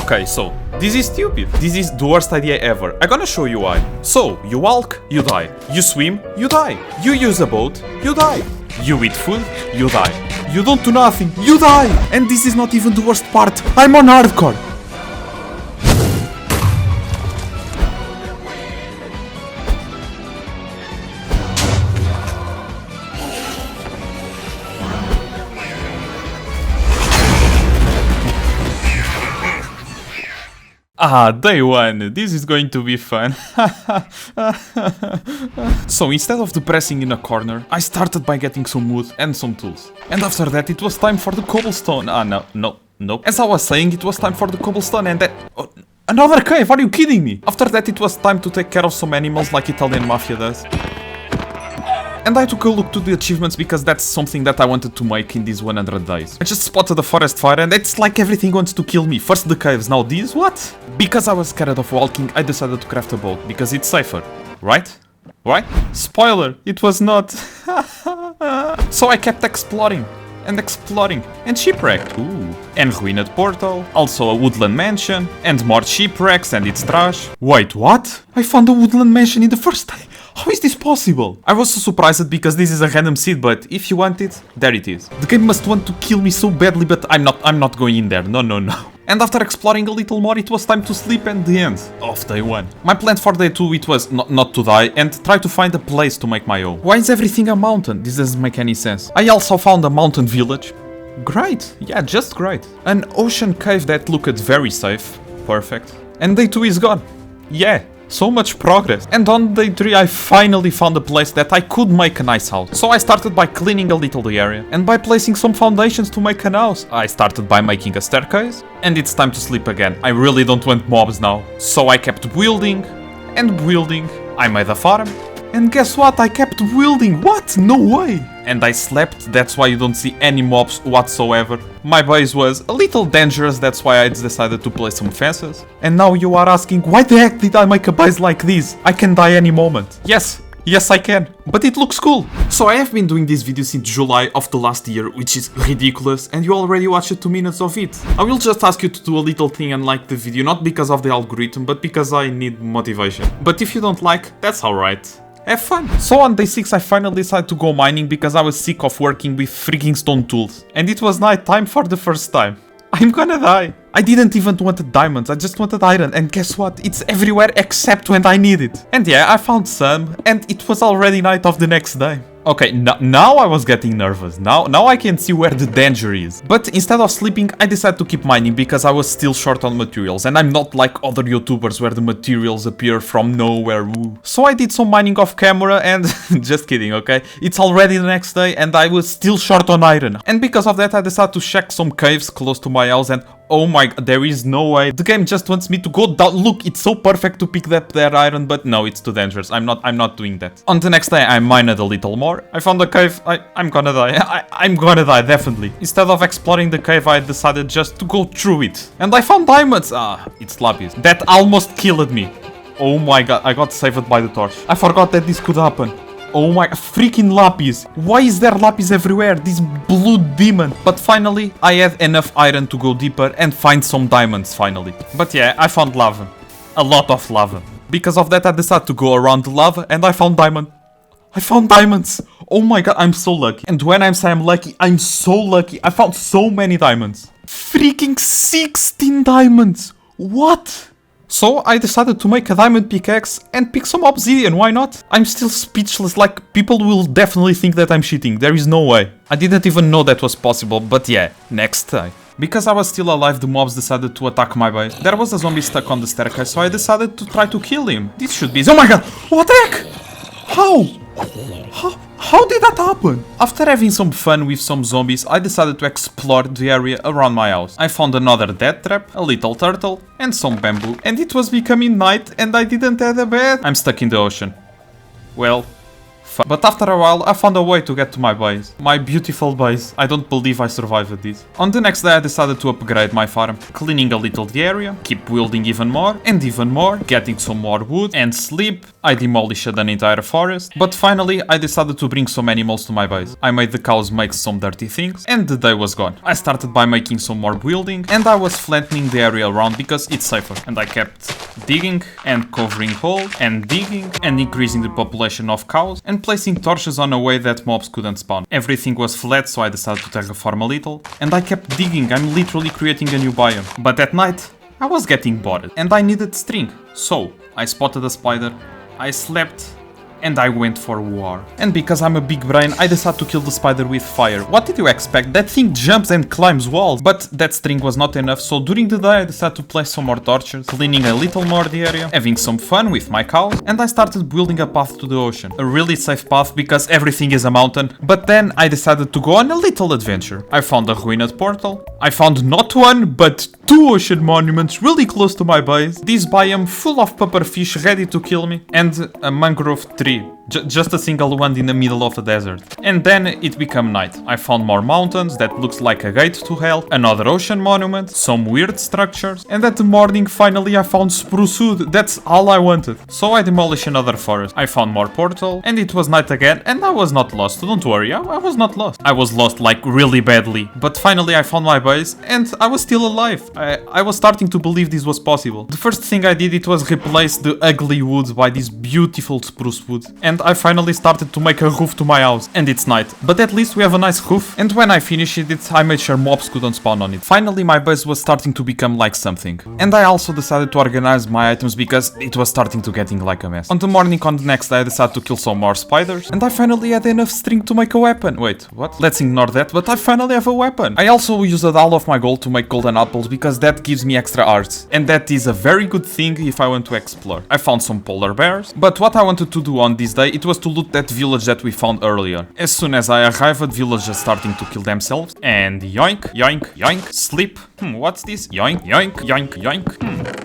Okay, so, this is stupid. This is the worst idea ever. I'm gonna show you why. So, you walk, you die. You swim, you die. You use a boat, you die. You eat food, you die. You don't do nothing, you die! And this is not even the worst part. I'm on hardcore. Ah, day one. This is going to be fun. So instead of depressing in a corner, I started by getting some wood and some tools. And after that it was time for the cobblestone. Ah, no. As I was saying, it was time for the cobblestone and that... Oh, another cave, are you kidding me? After that it was time to take care of some animals like Italian mafia does. And I took a look to the achievements because that's something that I wanted to make in these 100 days. I just spotted a forest fire and it's like everything wants to kill me. First the caves, now these, what? Because I was scared of walking, I decided to craft a boat because it's safer, right? Right? Spoiler, it was not. So I kept exploring and shipwrecked. Ooh. And ruined portal, also a woodland mansion, and more shipwrecks and it's trash. Wait, what? I found a woodland mansion in the first day. How is this possible? I was so surprised because this is a random seed, but if you want it, there it is. The game must want to kill me so badly, but I'm not going in there. No. And after exploring a little more, it was time to sleep and the end of day one. My plan for day two, it was not to die and try to find a place to make my own. Why is everything a mountain? This doesn't make any sense. I also found a mountain village. Great. Yeah, just great. An ocean cave that looked very safe. Perfect. And day two is gone. Yeah. So much progress. And on day 3 I finally found a place that I could make a nice house. So I started by cleaning a little the area and by placing some foundations to make an house. I started by making a staircase and it's time to sleep again. I really don't want mobs now. So I kept building and building. I made a farm. And guess what? I kept building. What? No way. And I slept, that's why you don't see any mobs whatsoever. My base was a little dangerous, that's why I decided to place some fences. And now you are asking, why the heck did I make a base like this? I can die any moment. Yes I can, but it looks cool. So I have been doing this video since July of the last year, which is ridiculous, and you already watched 2 minutes of it. I will just ask you to do a little thing and like the video, not because of the algorithm, but because I need motivation. But if you don't like, that's alright. Have fun! So on day 6 I finally decided to go mining because I was sick of working with freaking stone tools. And it was night time for the first time. I'm gonna die. I didn't even want diamonds, I just wanted iron, and guess what? It's everywhere except when I need it. And yeah, I found some, and it was already night of the next day. Okay, now I was getting nervous. Now I can see where the danger is. But instead of sleeping, I decided to keep mining because I was still short on materials. And I'm not like other YouTubers where the materials appear from nowhere. Woo. So I did some mining off camera and... just kidding, okay? It's already the next day and I was still short on iron. And because of that, I decided to check some caves close to my house and... oh my god, there is no way. The game just wants me to go down. Look, it's so perfect to pick that there iron, but no, it's too dangerous. I'm not doing that. On the next day, I mined a little more. I found a cave. I'm gonna die. I'm gonna die, definitely. Instead of exploring the cave, I decided just to go through it. And I found diamonds. Ah, it's lapis. That almost killed me. Oh my god, I got saved by the torch. I forgot that this could happen. Oh my, freaking lapis. Why is there lapis everywhere? This blue demon. But finally, I had enough iron to go deeper and find some diamonds finally. But yeah, I found lava. A lot of lava. Because of that, I decided to go around the lava and I found diamond. I found diamonds. Oh my god, I'm so lucky. And when I say I'm lucky, I'm so lucky. I found so many diamonds. Freaking 16 diamonds. What? So I decided to make a diamond pickaxe and pick some obsidian, why not? I'm still speechless, like people will definitely think that I'm cheating, there is no way. I didn't even know that was possible, but yeah, next time. Because I was still alive, the mobs decided to attack my base. There was a zombie stuck on the staircase, so I decided to try to kill him. This should be... oh my god! What the heck? How did that happen? After having some fun with some zombies, I decided to explore the area around my house. I found another death trap, a little turtle, and some bamboo. And it was becoming night and I didn't have a bed. I'm stuck in the ocean. Well, But after a while, I found a way to get to my base. My beautiful base. I don't believe I survived this. On the next day, I decided to upgrade my farm, cleaning a little the area, keep building even more, getting some more wood and sleep. I demolished an entire forest. But finally, I decided to bring some animals to my base. I made the cows make some dirty things, and the day was gone. I started by making some more building, and I was flattening the area around because it's safer. And I kept digging and covering holes and digging and increasing the population of cows and placing torches on a way that mobs couldn't spawn. Everything was flat, so I decided to terraform a little, and I kept digging. I'm literally creating a new biome. But at night, I was getting bored and I needed string. So I spotted a spider, I slept, and I went for war. And because I'm a big brain, I decided to kill the spider with fire. What did you expect? That thing jumps and climbs walls. But that string was not enough, so during the day I decided to place some more torches, cleaning a little more the area, having some fun with my cows, and I started building a path to the ocean. A really safe path because everything is a mountain. But then I decided to go on a little adventure. I found a ruined portal. I found not one, but 2 ocean monuments really close to my base. This biome full of pufferfish ready to kill me, and a mangrove tree. Just a single one in the middle of the desert. And then it became night. I found more mountains that looks like a gate to hell, another ocean monument, some weird structures, and at the morning finally I found spruce wood. That's all I wanted. So I demolished another forest. I found more portal, and it was night again, and I was not lost. Don't worry, I was not lost. I was lost like really badly. But finally I found my base, and I was still alive. I was starting to believe this was possible. The first thing I did, it was replace the ugly woods by this beautiful spruce wood. And I finally started to make a roof to my house, and it's night. But at least we have a nice roof, and when I finished it, I made sure mobs couldn't spawn on it. Finally my base was starting to become like something. And I also decided to organize my items because it was starting to getting like a mess. On the morning on the next day I decided to kill some more spiders, and I finally had enough string to make a weapon. Wait, what? Let's ignore that, but I finally have a weapon. I also used all of my gold to make golden apples because that gives me extra hearts, and that is a very good thing if I want to explore. I found some polar bears, but what I wanted to do on this day, it was to loot that village that we found earlier. As soon as I arrived, villagers starting to kill themselves, and yoink, yoink, yoink, sleep. What's this? Yoink, yoink, yoink, yoink.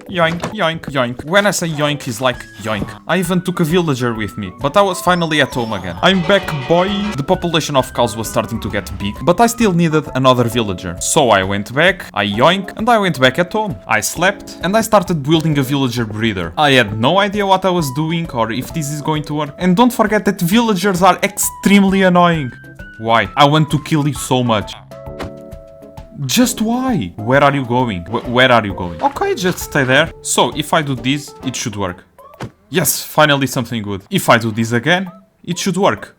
Yoink, yoink, yoink. When I say yoink, it's like yoink. I even took a villager with me, but I was finally at home again. I'm back, boy. The population of cows was starting to get big, but I still needed another villager. So I went back, I yoink, and I went back at home. I slept, and I started building a villager breeder. I had no idea what I was doing or if this is going to work. And don't forget that villagers are extremely annoying. Why? I want to kill you so much. Just why? Where are you going? Where are you going? Okay, just stay there. So, if I do this, it should work. Yes, finally something good. If I do this again, it should work.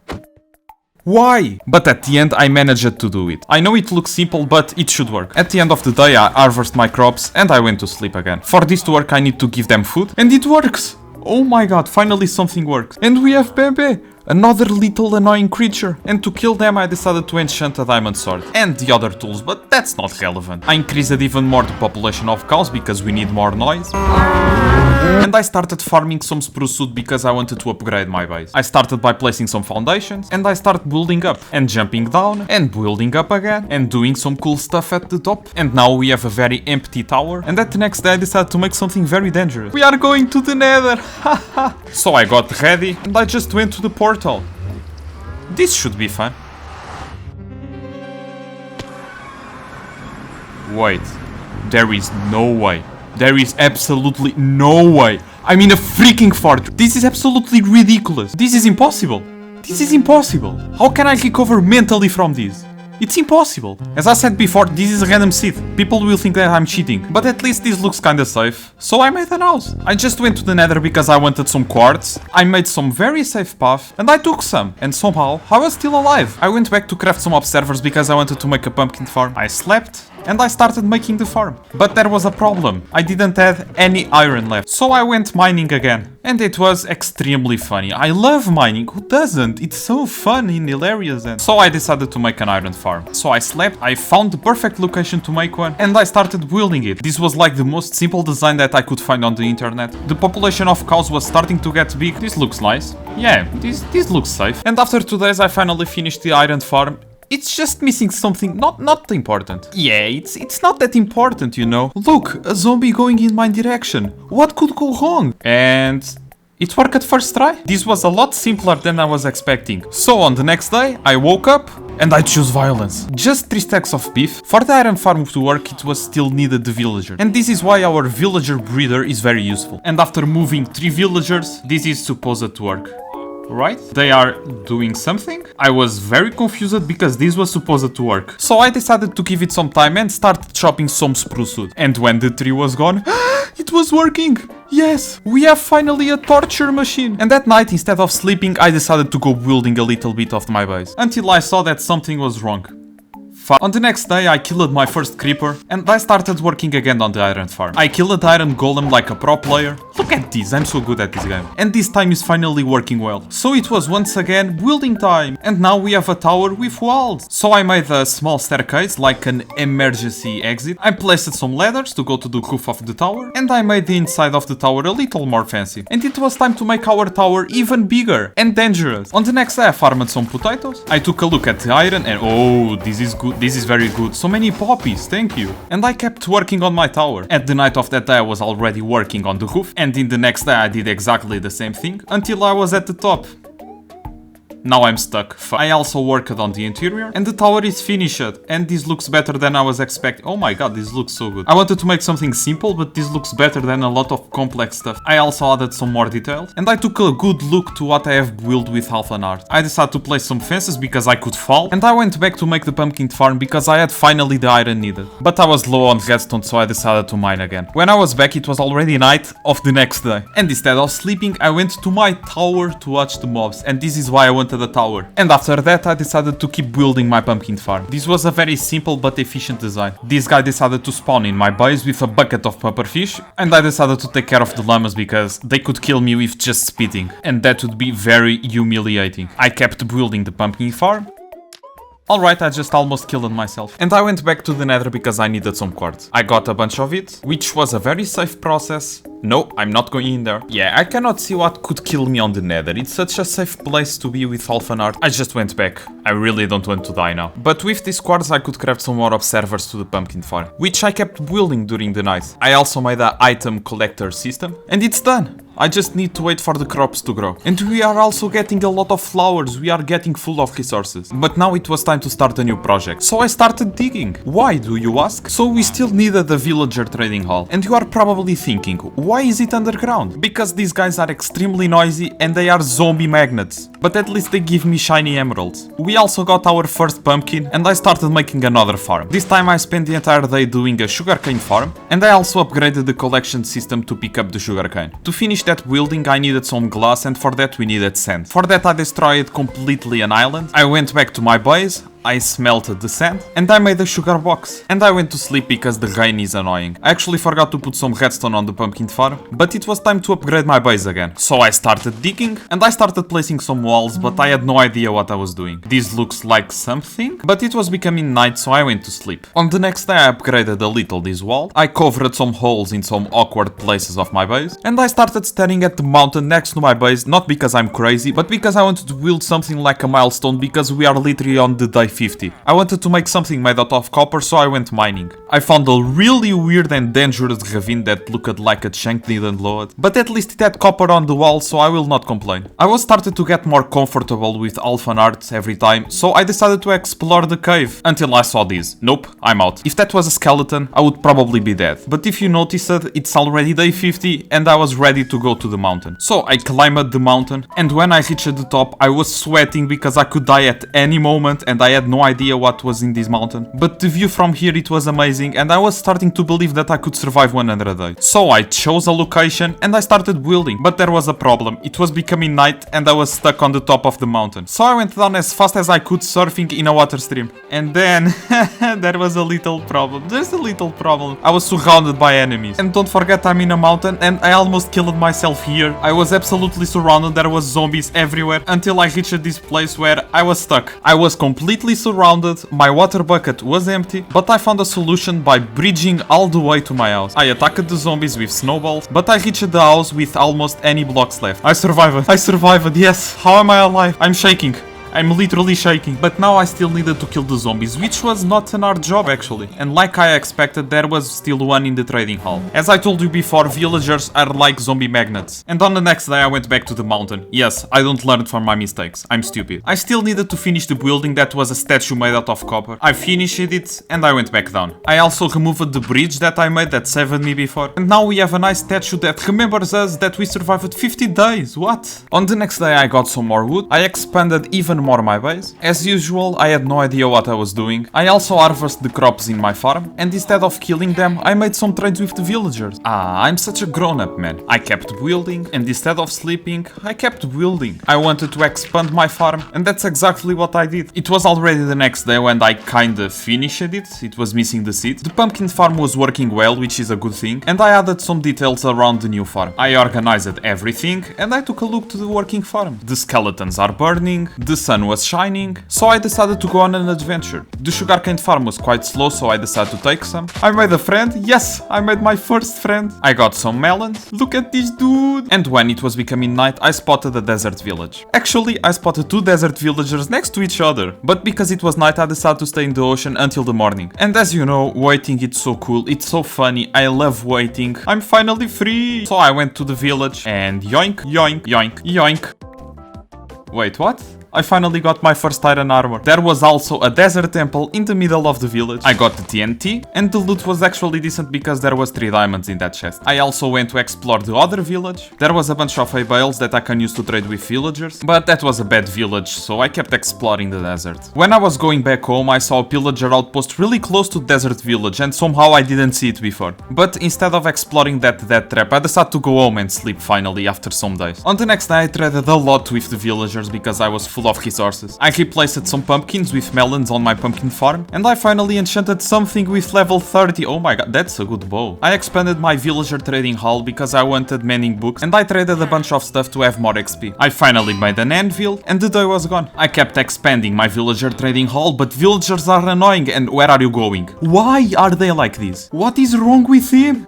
Why? But at the end, I managed to do it. I know it looks simple, but it should work. At the end of the day, I harvested my crops and I went to sleep again. For this to work, I need to give them food, and it works! Oh my god, finally something works. And we have Bebe! Another little annoying creature. And to kill them I decided to enchant a diamond sword. And the other tools, but that's not relevant. I increased even more the population of cows because we need more noise. And I started farming some spruce wood because I wanted to upgrade my base. I started by placing some foundations, and I started building up, and jumping down, and building up again, and doing some cool stuff at the top. And now we have a very empty tower, and at the next day I decided to make something very dangerous. We are going to the Nether! So I got ready, and I just went to the portal. This should be fun. Wait, there is no way. There is absolutely no way. I'm in a freaking fort. This is absolutely ridiculous. This is impossible. This is impossible. How can I recover mentally from this? It's impossible. As I said before, this is a random seed. People will think that I'm cheating, but at least this looks kinda safe. So I made an house. I just went to the Nether because I wanted some quartz. I made some very safe path, and I took some. And somehow, I was still alive. I went back to craft some observers because I wanted to make a pumpkin farm. I slept, and I started making the farm. But there was a problem. I didn't have any iron left. So I went mining again. And it was extremely funny. I love mining. Who doesn't? It's so fun and hilarious. And so I decided to make an iron farm. So I slept, I found the perfect location to make one, and I started building it. This was like the most simple design that I could find on the internet. The population of cows was starting to get big. This looks nice. Yeah, this looks safe. And after 2 days I finally finished the iron farm. It's just missing something not important. Yeah, it's not that important, you know. Look, a zombie going in my direction. What could go wrong? And It worked at first try. This was a lot simpler than I was expecting. So on the next day, I woke up and I chose violence. Just 3 stacks of beef. For the iron farm to work, it was still needed the villager. And this is why our villager breeder is very useful. And after moving 3 villagers, this is supposed to work. Right? They are doing something? I was very confused because this was supposed to work. So I decided to give it some time and start chopping some spruce wood. And when the tree was gone, it was working! Yes! We have finally a torture machine! And that night, instead of sleeping, I decided to go building a little bit of my base. Until I saw that something was wrong. On the next day, I killed my first creeper and I started working again on the iron farm. I killed the iron golem like a pro player. Look at this, I'm so good at this game. And this time is finally working well. So it was once again building time. And now we have a tower with walls. So I made a small staircase like an emergency exit. I placed some ladders to go to the roof of the tower. And I made the inside of the tower a little more fancy. And it was time to make our tower even bigger and dangerous. On the next day, I farmed some potatoes. I took a look at the iron and oh, this is good. This is very good. So many poppies, thank you. And I kept working on my tower. At the night of that day I was already working on the roof. And in the next day I did exactly the same thing. Until I was at the top. Now I'm stuck. I also worked on the interior and the tower is finished and this looks better than I was expecting. Oh my god, this looks so good. I wanted to make something simple, but this looks better than a lot of complex stuff. I also added some more details and I took a good look to what I have built with half an art. I decided to place some fences because I could fall and I went back to make the pumpkin farm because I had finally the iron needed. But I was low on redstone, so I decided to mine again. When I was back, it was already night of the next day. And instead of sleeping, I went to my tower to watch the mobs, and this is why I wanted the tower. And after that I decided to keep building my pumpkin farm. This was a very simple but efficient design. This guy decided to spawn in my base with a bucket of pufferfish and I decided to take care of the llamas because they could kill me with just spitting and that would be very humiliating. I kept building the pumpkin farm. Alright, I just almost killed myself. And I went back to the Nether because I needed some quartz. I got a bunch of it, which was a very safe process. No, I'm not going in there. Yeah, I cannot see what could kill me on the Nether. It's such a safe place to be with Alphan Art. I just went back. I really don't want to die now. But with this quartz I could craft some more observers to the pumpkin farm, which I kept building during the night. I also made an item collector system, and it's done. I just need to wait for the crops to grow. And we are also getting a lot of flowers, we are getting full of resources. But now it was time to start a new project. So I started digging. Why, do you ask? So we still needed a villager trading hall. And you are probably thinking, why is it underground? Because these guys are extremely noisy and they are zombie magnets. But at least they give me shiny emeralds. We also got our first pumpkin and I started making another farm. This time I spent the entire day doing a sugarcane farm and I also upgraded the collection system to pick up the sugarcane. To finish that building I needed some glass and for that we needed sand. For that I destroyed completely an island. I went back to my base. I smelted the sand and I made a sugar box. And I went to sleep because the rain is annoying. I actually forgot to put some redstone on the pumpkin farm, but it was time to upgrade my base again. So I started digging and I started placing some walls, but I had no idea what I was doing. This looks like something, but it was becoming night, so I went to sleep. On the next day I upgraded a little this wall. I covered some holes in some awkward places of my base and I started staring at the mountain next to my base, not because I'm crazy, but because I wanted to build something like a milestone because we are literally on the day 50. I wanted to make something made out of copper, so I went mining. I found a really weird and dangerous ravine that looked like a chunk didn't load, but at least it had copper on the wall, so I will not complain. I was started to get more comfortable with Alphan Art every time, so I decided to explore the cave until I saw this. Nope, I'm out. If that was a skeleton, I would probably be dead. But if you noticed, it's already day 50 and I was ready to go to the mountain. So I climbed the mountain and when I reached the top, I was sweating because I could die at any moment and I had no idea what was in this mountain. But the view from here, it was amazing and I was starting to believe that I could survive 100 days. So I chose a location and I started building. But there was a problem. It was becoming night and I was stuck on the top of the mountain. So I went down as fast as I could surfing in a water stream. And then there was a little problem. There's a little problem. I was surrounded by enemies. And don't forget I'm in a mountain and I almost killed myself here. I was absolutely surrounded. There was zombies everywhere until I reached this place where I was stuck. I was completely surrounded, my water bucket was empty, but I found a solution by bridging all the way to my house. I attacked the zombies with snowballs, but I reached the house with almost any blocks left. I survived, yes, how am I alive? I'm shaking. I'm literally shaking. But now I still needed to kill the zombies, which was not an hard job actually. And like I expected, there was still one in the trading hall. As I told you before, villagers are like zombie magnets. And on the next day I went back to the mountain. Yes, I don't learn from my mistakes. I'm stupid. I still needed to finish the building that was a statue made out of copper. I finished it and I went back down. I also removed the bridge that I made that saved me before. And now we have a nice statue that remembers us that we survived 50 days. What? On the next day I got some more wood. I expanded even more my base. As usual, I had no idea what I was doing. I also harvested the crops in my farm. And instead of killing them, I made some trades with the villagers. I'm such a grown-up man. I kept building and instead of sleeping, I kept building. I wanted to expand my farm and that's exactly what I did. It was already the next day when I kinda finished it. It was missing the seed. The pumpkin farm was working well, which is a good thing. And I added some details around the new farm. I organized everything and I took a look to the working farm. The skeletons are burning, the sun was shining, so I decided to go on an adventure. The sugarcane farm was quite slow, so I decided to take some. I made a friend. Yes, I made my first friend. I got some melons. Look at this dude. And when it was becoming night, I spotted a desert village. Actually, I spotted two desert villagers next to each other. But because it was night, I decided to stay in the ocean until the morning. And as you know, waiting it's so cool, it's so funny, I love waiting. I'm finally free. So I went to the village and yoink, yoink, yoink, yoink. Wait, what? I finally got my first iron armor. There was also a desert temple in the middle of the village. I got the TNT and the loot was actually decent because there was 3 diamonds in that chest. I also went to explore the other village. There was a bunch of hay bales that I can use to trade with villagers, but that was a bad village, so I kept exploring the desert. When I was going back home, I saw a pillager outpost really close to the desert village and somehow I didn't see it before. But instead of exploring that death trap, I decided to go home and sleep finally after some days. On the next day, I traded a lot with the villagers because I was full of resources. I replaced some pumpkins with melons on my pumpkin farm, and I finally enchanted something with level 30. Oh my god, that's a good bow. I expanded my villager trading hall because I wanted mending books, and I traded a bunch of stuff to have more XP. I finally made an anvil, and the day was gone. I kept expanding my villager trading hall, but villagers are annoying, and where are you going? Why are they like this? What is wrong with him?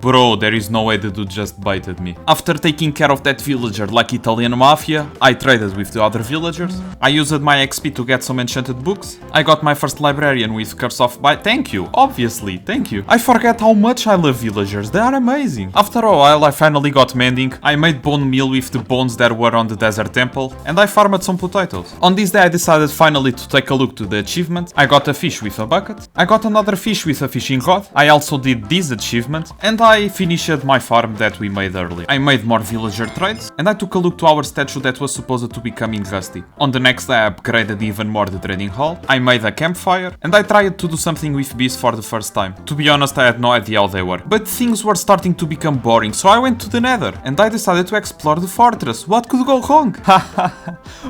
Bro, there is no way the dude just baited me. After taking care of that villager like Italian mafia, I traded with the other villagers. I used my XP to get some enchanted books. I got my first librarian with Curse of Bite. Thank you, obviously, thank you. I forget how much I love villagers, they are amazing. After a while, I finally got mending. I made bone meal with the bones that were on the desert temple, and I farmed some potatoes. On this day, I decided finally to take a look to the achievement. I got a fish with a bucket. I got another fish with a fishing rod. I also did this achievement, and I finished my farm that we made earlier. I made more villager trades, and I took a look to our statue that was supposed to be coming rusty. On the next day, I upgraded even more the trading hall. I made a campfire, and I tried to do something with bees for the first time. To be honest, I had no idea how they were, but things were starting to become boring, so I went to the Nether, and I decided to explore the fortress. What could go wrong?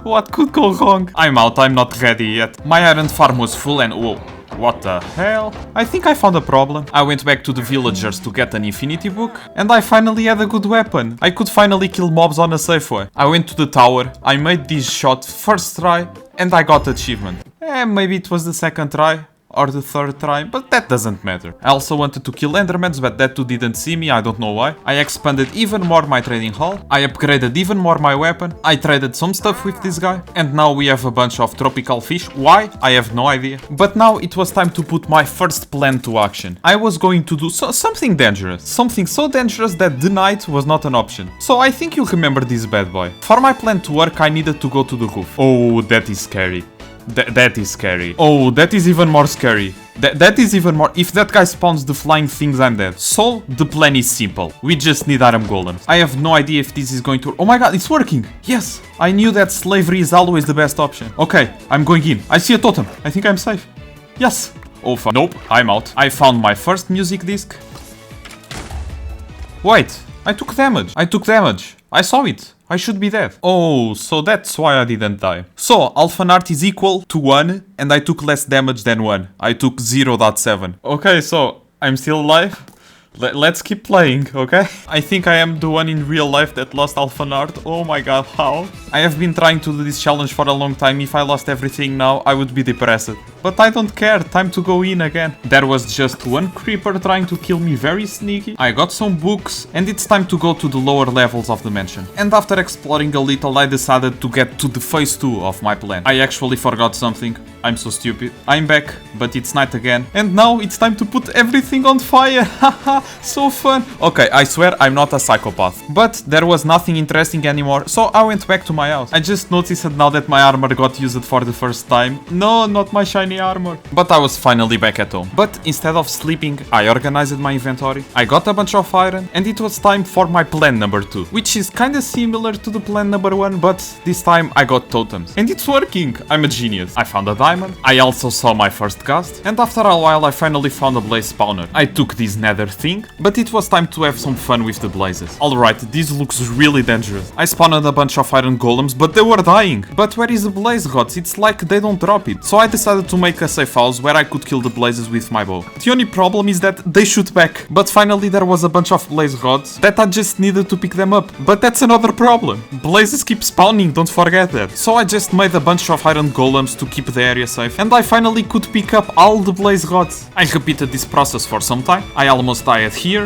What could go wrong? I'm out, I'm not ready yet. My iron farm was full and whoa. What the hell? I think I found a problem. I went back to the villagers to get an infinity book, and I finally had a good weapon. I could finally kill mobs on a safe way. I went to the tower, I made this shot first try, and I got achievement. Maybe it was the second try. Or the third try, but that doesn't matter. I also wanted to kill endermans, but that too didn't see me, I don't know why. I expanded even more my trading hall. I upgraded even more my weapon. I traded some stuff with this guy. And now we have a bunch of tropical fish. Why? I have no idea. But now it was time to put my first plan to action. I was going to do something dangerous. Something so dangerous that the night was not an option. So I think you'll remember this bad boy. For my plan to work, I needed to go to the roof. Oh, that is scary. That is scary. Oh, that is even more scary. That is even more. If that guy spawns the flying things, I'm dead. So, the plan is simple. We just need iron golems. I have no idea if this is going to... Oh my god, it's working! Yes! I knew that slavery is always the best option. Okay, I'm going in. I see a totem. I think I'm safe. Yes! Oh fuck. Nope, I'm out. I found my first music disc. Wait, I took damage. I saw it. I should be dead. Oh, so that's why I didn't die. So, Alphanart is equal to 1, and I took less damage than 1. I took 0.7. Okay, so, I'm still alive. Let's keep playing, okay? I think I am the one in real life that lost Alphanart. Oh my god, how? I have been trying to do this challenge for a long time. If I lost everything now, I would be depressed. But I don't care, time to go in again. There was just one creeper trying to kill me very sneaky. I got some books and it's time to go to the lower levels of the mansion. And after exploring a little, I decided to get to the phase 2 of my plan. I actually forgot something. I'm so stupid. I'm back, but it's night again. And now it's time to put everything on fire. Haha, so fun. Okay, I swear I'm not a psychopath. But there was nothing interesting anymore, so I went back to my house. I just noticed now that my armor got used for the first time. No, not my shiny armor. But I was finally back at home. But instead of sleeping, I organized my inventory. I got a bunch of iron, and it was time for my plan number 2, which is kinda similar to the plan number 1, but this time I got totems. And it's working. I'm a genius. I found a diamond. I also saw my first ghast, and after a while I finally found a blaze spawner. I took this nether thing, but it was time to have some fun with the blazes. Alright, this looks really dangerous. I spawned a bunch of iron golems, but they were dying. But where is the blaze gods? It's like they don't drop it. So I decided to make a safe house where I could kill the blazes with my bow. The only problem is that they shoot back. But finally there was a bunch of blaze gods that I just needed to pick them up. But that's another problem. Blazes keep spawning, don't forget that. So I just made a bunch of iron golems to keep the area safe, and I finally could pick up all the blaze gods. I repeated this process for some time. I almost died here.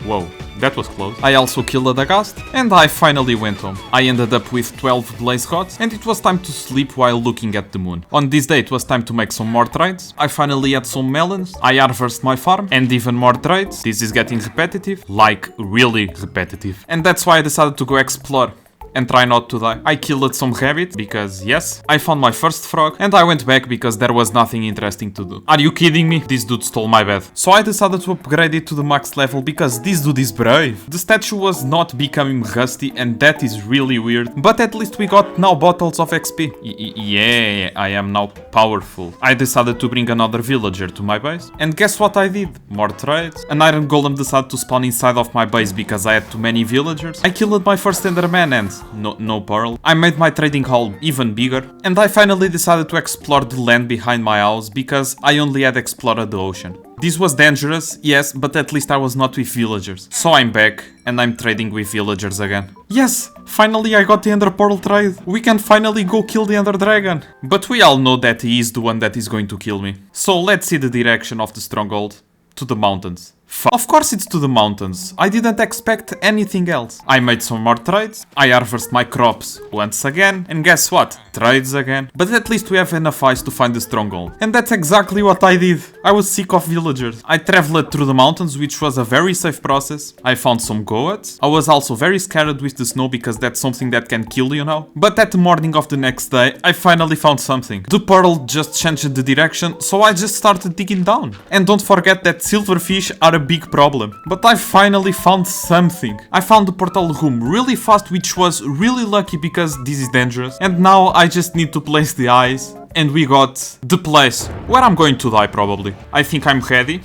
Whoa, that was close. I also killed a ghast, and I finally went home. I ended up with 12 blaze gods, and it was time to sleep while looking at the moon. On this day it was time to make some more trades. I finally had some melons, I harvested my farm, and even more trades. This is getting repetitive, like really repetitive. And that's why I decided to go explore and try not to die. I killed some rabbit because yes, I found my first frog, and I went back because there was nothing interesting to do. Are you kidding me? This dude stole my bed. So I decided to upgrade it to the max level because this dude is brave. The statue was not becoming rusty, and that is really weird, but at least we got now bottles of XP. Yeah, I am now powerful. I decided to bring another villager to my base, and guess what I did? More trades. An iron golem decided to spawn inside of my base because I had too many villagers. I killed my first enderman and no pearl. I made my trading hall even bigger, and I finally decided to explore the land behind my house because I only had explored the ocean. This was dangerous, yes, but at least I was not with villagers. So I'm back, and I'm trading with villagers again. Yes, finally I got the ender pearl trade. We can finally go kill the ender dragon. But we all know that he is the one that is going to kill me. So let's see the direction of the stronghold. To the mountains. Of course it's to the mountains. I didn't expect anything else. I made some more trades. I harvested my crops once again. And guess what? Trades again. But at least we have enough ice to find the stronghold. And that's exactly what I did. I was sick of villagers. I traveled through the mountains, which was a very safe process. I found some goats. I was also very scared with the snow because that's something that can kill you now. But at the morning of the next day, I finally found something. The pearl just changed the direction, so I just started digging down. And don't forget that silverfish are a big problem. But I finally found something. I found the portal room really fast, which was really lucky because this is dangerous. And now I just need to place the ice. And we got the place where I'm going to die probably. I think I'm ready.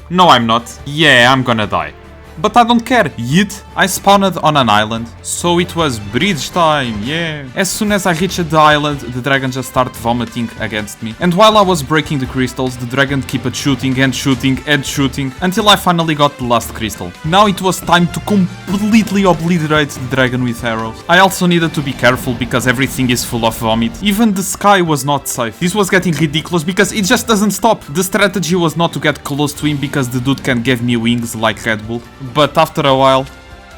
No, I'm not. Yeah, I'm gonna die. But I don't care, yet I spawned on an island, so it was bridge time, yeah. As soon as I reached the island, the dragon just started vomiting against me. And while I was breaking the crystals, the dragon kept shooting and shooting and shooting, until I finally got the last crystal. Now it was time to completely obliterate the dragon with arrows. I also needed to be careful because everything is full of vomit. Even the sky was not safe. This was getting ridiculous because it just doesn't stop. The strategy was not to get close to him because the dude can give me wings like Red Bull. But after a while,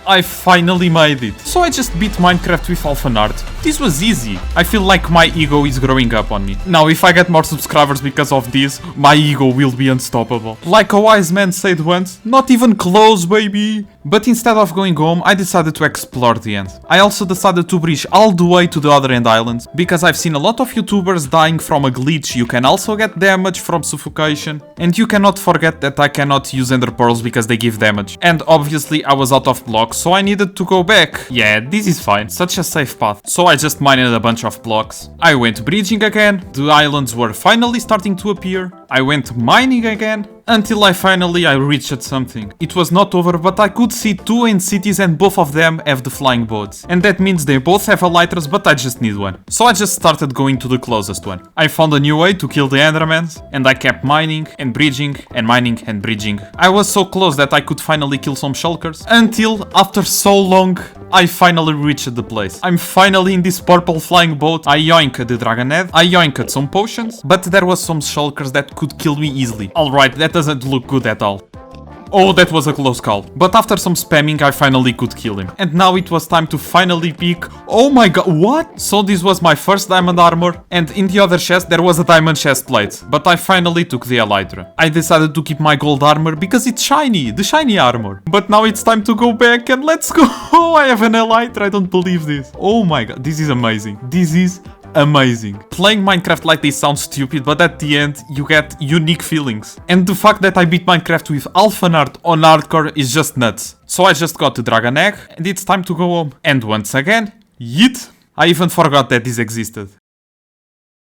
I finally made it. So I just beat Minecraft with Alphanart. This was easy. I feel like my ego is growing up on me. Now if I get more subscribers because of this, my ego will be unstoppable. Like a wise man said once, not even close, baby. But instead of going home, I decided to explore the end. I also decided to bridge all the way to the other end islands, because I've seen a lot of YouTubers dying from a glitch. You can also get damage from suffocation. And you cannot forget that I cannot use ender pearls because they give damage. And obviously I was out of blocks, so I needed to go back. Yeah, this is fine, such a safe path. So I just mined a bunch of blocks. I went bridging again, the islands were finally starting to appear. I went mining again, until I reached something. It was not over, but I could see two end cities and both of them have the flying boats. And that means they both have elytras, but I just need one. So I just started going to the closest one. I found a new way to kill the endermans, and I kept mining and bridging and mining and bridging. I was so close that I could finally kill some shulkers, until after so long, I finally reached the place. I'm finally in this purple flying boat. I yoinked the dragon head. I yoinked some potions, but there was some shulkers that could kill me easily. Alright, that doesn't look good at all. Oh, that was a close call. But after some spamming, I finally could kill him. And now it was time to finally pick... Oh my god, what? So this was my first diamond armor, and in the other chest there was a diamond chest plate. But I finally took the elytra. I decided to keep my gold armor because it's shiny, the shiny armor. But now it's time to go back and let's go. I have an elytra, I don't believe this. Oh my god, this is amazing. This is amazing. Playing Minecraft like this sounds stupid, but at the end you get unique feelings. And the fact that I beat Minecraft with Alphanart on hardcore is just nuts. So I just got the dragon egg and it's time to go home. And once again, yeet! I even forgot that this existed.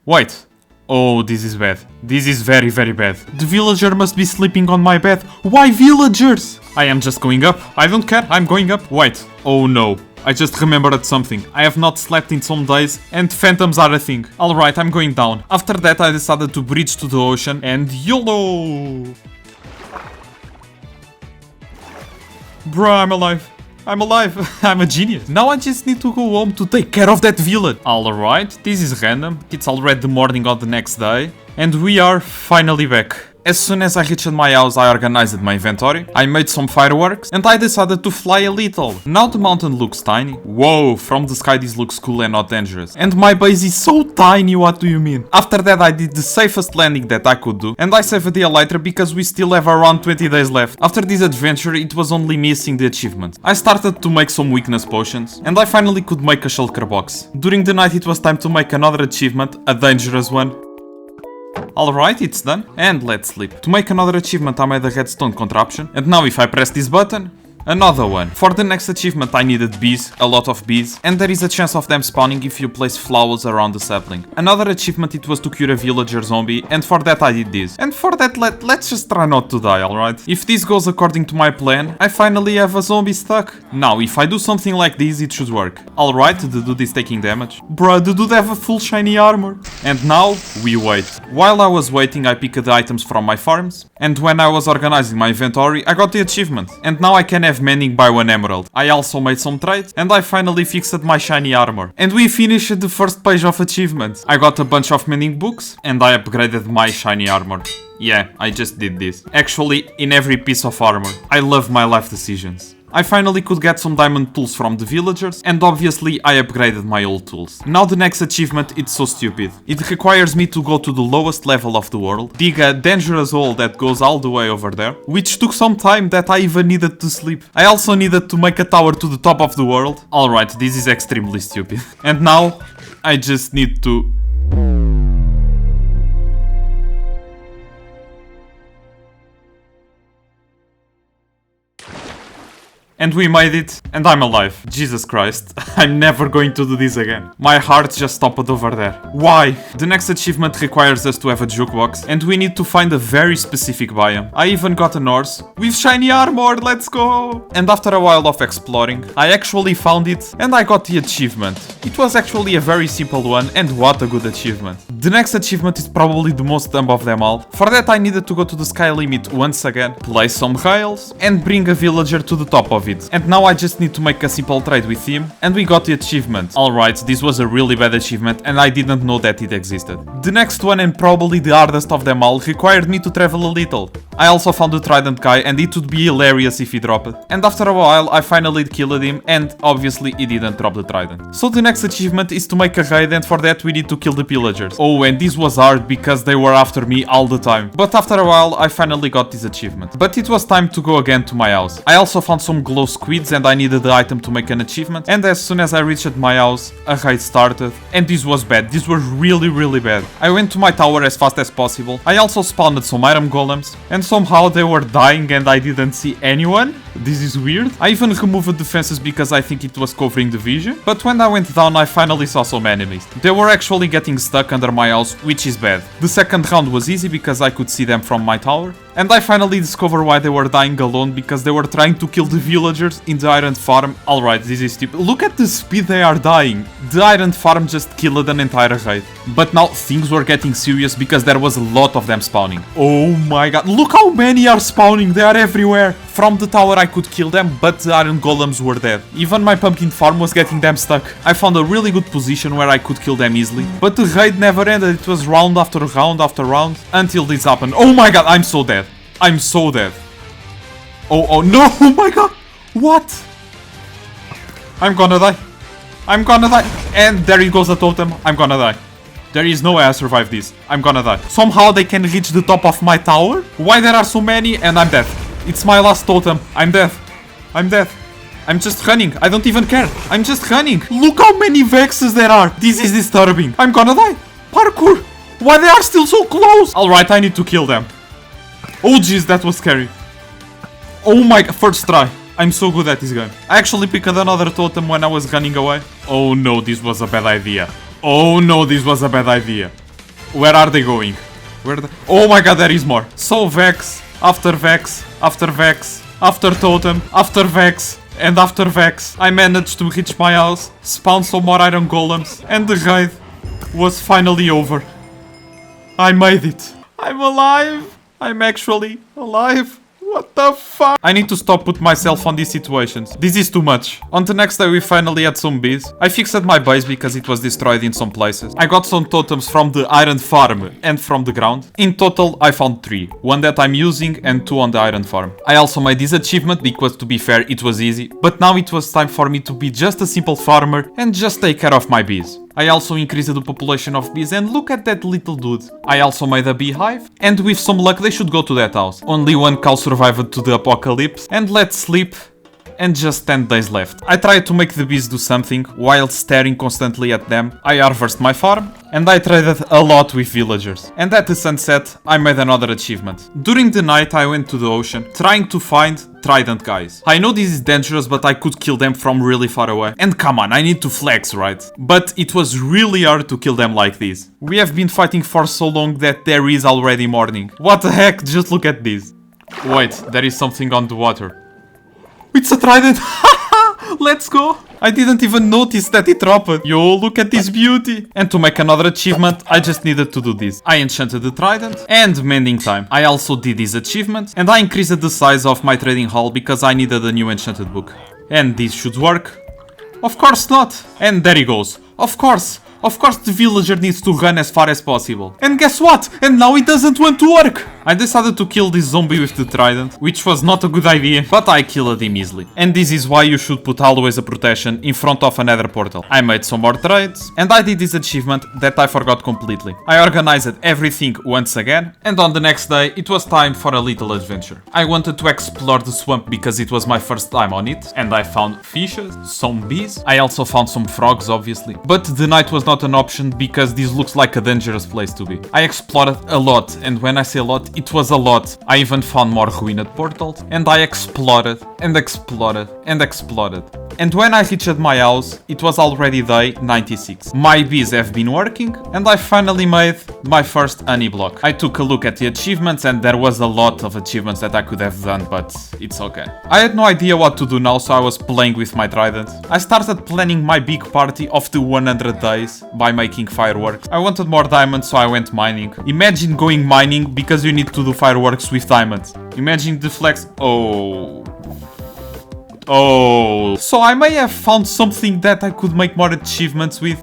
Wait. Oh, this is bad. This is very, very bad. The villager must be sleeping on my bed. Why villagers? I am just going up. I don't care. I'm going up. Wait. Oh no. I just remembered something. I have not slept in some days and phantoms are a thing. Alright, I'm going down. After that I decided to bridge to the ocean and YOLO! Bruh, I'm alive. I'm alive. I'm a genius. Now I just need to go home to take care of that village. Alright, this is random. It's already the morning of the next day. And we are finally back. As soon as I reached my house, I organized my inventory, I made some fireworks, and I decided to fly a little. Now the mountain looks tiny. Whoa, from the sky this looks cool and not dangerous. And my base is so tiny, what do you mean? After that I did the safest landing that I could do, and I saved the elytra because we still have around 20 days left. After this adventure, it was only missing the achievement. I started to make some weakness potions, and I finally could make a shulker box. During the night it was time to make another achievement, a dangerous one. Alright, it's done. And let's sleep. To make another achievement I made a redstone contraption. And now if I press this button, another one. For the next achievement I needed bees, a lot of bees. And there is a chance of them spawning if you place flowers around the sapling. Another achievement it was to cure a villager zombie. And for that I did this. And for that let's just try not to die, alright? If this goes according to my plan, I finally have a zombie stuck. Now if I do something like this it should work. Alright, the dude is taking damage. Bruh, the dude have a full shiny armor. And now we wait. While I was waiting I picked the items from my farms. And when I was organizing my inventory I got the achievement. And now I can have mending by 1 emerald. I also made some trades and I finally fixed my shiny armor. And we finished the first page of achievements. I got a bunch of mending books and I upgraded my shiny armor. Yeah, I just did this. Actually, in every piece of armor. I love my life decisions. I finally could get some diamond tools from the villagers, and obviously I upgraded my old tools. Now the next achievement, it's so stupid. It requires me to go to the lowest level of the world, dig a dangerous hole that goes all the way over there, which took some time that I even needed to sleep. I also needed to make a tower to the top of the world. Alright, this is extremely stupid. And now, I just need to... And we made it, and I'm alive. Jesus Christ, I'm never going to do this again. My heart just stopped over there. Why? The next achievement requires us to have a jukebox, and we need to find a very specific biome. I even got an horse with shiny armor, let's go! And after a while of exploring, I actually found it, and I got the achievement. It was actually a very simple one, and what a good achievement. The next achievement is probably the most dumb of them all. For that I needed to go to the sky limit once again, place some rails, and bring a villager to the top of it. And now I just need to make a simple trade with him, and we got the achievement. Alright, this was a really bad achievement, and I didn't know that it existed. The next one, and probably the hardest of them all, required me to travel a little. I also found the trident guy, and it would be hilarious if he dropped it. And after a while, I finally killed him, and obviously he didn't drop the trident. So the next achievement is to make a raid, and for that we need to kill the pillagers. Oh, and this was hard because they were after me all the time. But after a while, I finally got this achievement. But it was time to go again to my house. I also found some glow squids, and I needed the item to make an achievement. And as soon as I reached my house, a raid started. And this was bad. This was really bad. I went to my tower as fast as possible. I also spawned some iron golems, and somehow they were dying and I didn't see anyone. This is weird. I even removed the fences because I think it was covering the vision. But when I went down, I finally saw some enemies. They were actually getting stuck under my house, which is bad. The second round was easy because I could see them from my tower. And I finally discovered why they were dying alone, because they were trying to kill the villagers in the iron farm. Alright, this is stupid. Look at the speed they are dying. The iron farm just killed an entire raid. But now things were getting serious because there was a lot of them spawning. Oh my god, look how many are spawning. They are everywhere. From the tower I could kill them, but the iron golems were dead. Even my pumpkin farm was getting them stuck. I found a really good position where I could kill them easily. But the raid never ended. It was round after round after round until this happened. Oh my god, I'm so dead. I'm so dead. Oh no, oh my god. What? I'm gonna die. I'm gonna die. And there it goes, a totem. I'm gonna die. There is no way I survive this. I'm gonna die. Somehow they can reach the top of my tower. Why there are so many? And I'm dead. It's my last totem. I'm dead. I'm dead. I'm just running. I don't even care. I'm just running. Look how many vexes there are. This is disturbing. I'm gonna die. Parkour. Why they are still so close? Alright, I need to kill them. Oh jeez, that was scary. Oh my god, first try. I'm so good at this game. I actually picked another totem when I was running away. Oh no, this was a bad idea. Oh no, this was a bad idea. Where are they going? Oh my god, there is more. So Vex, after Vex, after Vex, after Totem, after Vex, and after Vex. I managed to reach my house, spawn some more iron golems, and the raid was finally over. I made it. I'm alive. I'm actually alive. What the fuck? I need to stop putting myself on these situations. This is too much. On the next day we finally had some bees. I fixed my base because it was destroyed in some places. I got some totems from the iron farm and from the ground. In total I found 3. 1 that I'm using and 2 on the iron farm. I also made this achievement because, to be fair, it was easy. But now it was time for me to be just a simple farmer and just take care of my bees. I also increased the population of bees, and look at that little dude. I also made a beehive, and with some luck they should go to that house. Only 1 cow survived to the apocalypse, and let's sleep. And just 10 days left. I tried to make the bees do something while staring constantly at them. I harvested my farm and I traded a lot with villagers. And at the sunset, I made another achievement. During the night, I went to the ocean trying to find trident guys. I know this is dangerous, but I could kill them from really far away. And come on, I need to flex, right? But it was really hard to kill them like this. We have been fighting for so long that there is already morning. What the heck? Just look at this. Wait, there is something on the water. It's a trident! Let's go! I didn't even notice that it dropped. Yo, look at this beauty! And to make another achievement, I just needed to do this. I enchanted the trident and mending time. I also did this achievement and I increased the size of my trading hall because I needed a new enchanted book. And this should work. Of course not! And there he goes. Of course the villager needs to run as far as possible. And guess what? And now it doesn't want to work! I decided to kill this zombie with the trident, which was not a good idea, but I killed him easily. And this is why you should put always a protection in front of a nether portal. I made some more trades, and I did this achievement that I forgot completely. I organized everything once again, and on the next day, it was time for a little adventure. I wanted to explore the swamp because it was my first time on it, and I found fishes, some bees. I also found some frogs, obviously. But the night was not an option because this looks like a dangerous place to be. I explored a lot, and when I say a lot, it was a lot. I even found more ruined portals, and I explored and explored and explored. And when I reached my house, it was already day 96. My bees have been working, and I finally made my first honey block. I took a look at the achievements, and there was a lot of achievements that I could have done, but it's okay. I had no idea what to do now, so I was playing with my trident. I started planning my big party of the 100 days by making fireworks. I wanted more diamonds, so I went mining. Imagine going mining because you need to do fireworks with diamonds. Imagine the flex. Oh, so I may have found something that I could make more achievements with.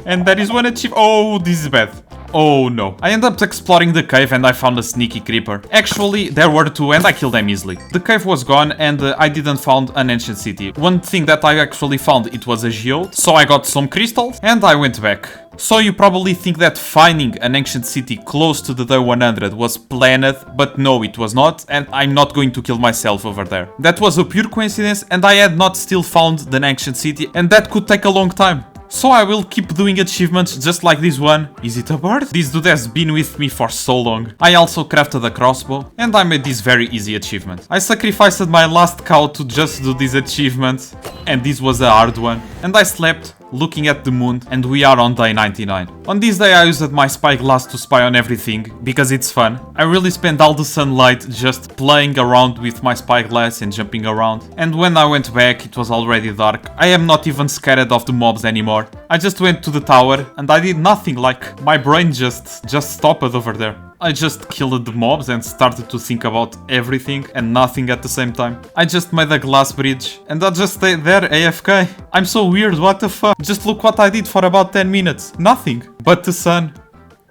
And there is one achievement. Oh, this is bad. Oh no. I ended up exploring the cave and I found a sneaky creeper. Actually, there were 2 and I killed them easily. The cave was gone and I didn't found an ancient city. One thing that I actually found, it was a geode. So I got some crystals and I went back. So you probably think that finding an ancient city close to the day 100 was planned, but no, it was not, and I'm not going to kill myself over there. That was a pure coincidence and I had not still found an ancient city, and that could take a long time. So I will keep doing achievements just like this one. Is it a bird? This dude has been with me for so long. I also crafted a crossbow and I made this very easy achievement. I sacrificed my last cow to just do this achievement, and this was a hard one. And I slept looking at the moon, and we are on day 99. On this day I used my spyglass to spy on everything, because it's fun. I really spent all the sunlight just playing around with my spyglass and jumping around. And when I went back, it was already dark. I am not even scared of the mobs anymore. I just went to the tower and I did nothing, like my brain just stopped over there. I just killed the mobs and started to think about everything and nothing at the same time. I just made a glass bridge and I just stayed there AFK. I'm so weird, what the fuck? Just look what I did for about 10 minutes. Nothing. But the sun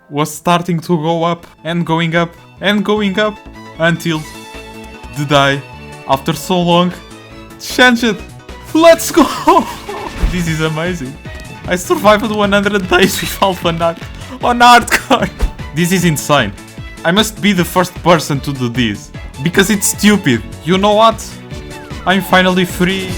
was starting to go up and going up and going up until the day, after so long, changed. Let's go! This is amazing. I survived 100 days without one on hardcore. This is insane. I must be the first person to do this. Because it's stupid. You know what? I'm finally free.